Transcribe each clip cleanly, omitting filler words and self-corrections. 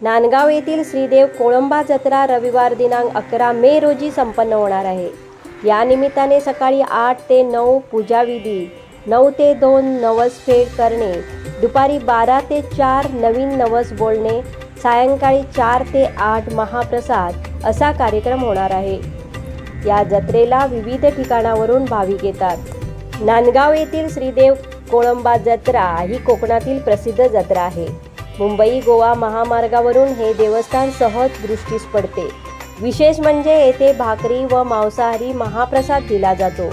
नांदगाव येथील श्रीदेव कोळंबा जत्रा रविवार दिनांक 11 मे रोजी संपन्न होणार आहे। या निमित्ताने सकाळी 8 ते 9 पूजाविधी, 9 ते 2 नवस फेड करणे, दुपारी 12 ते 4 नवीन नवस बोलणे, सायंकाळी 4 ते 8 महाप्रसाद असा कार्यक्रम होणार आहे। या जत्रेला विविध ठिकाणावरून भाविक येतात। नांदगाव येथील श्रीदेव कोळंबा जत्रा ही कोकणातील प्रसिद्ध जत्रा आहे। मुंबई गोवा महामार्गावरून हे देवस्थान सहज दृष्टीस पडते। विशेष म्हणजे येथे भाकरी व मांसाहारी महाप्रसाद दिला जातो।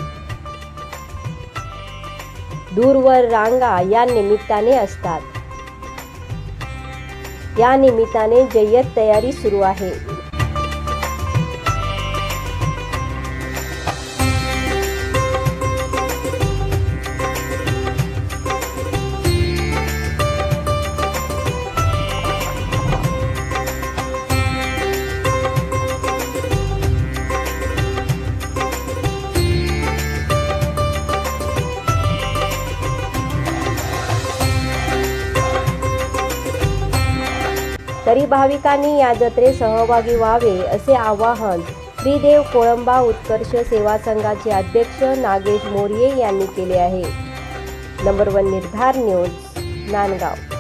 दूरवर रांगा या निमित्ताने असतात। या निमित्ताने जय्यत तयारी सुरू आहे। तरी भाविकांनी या जत्रेत सहभागी व्हावे असे आवाहन श्रीदेव कोळंबा उत्कर्ष सेवा संघाचे अध्यक्ष नागेश मोर्ये यांनी केले आहे। नंबर 1 निर्धार न्यूज, नांदगाव।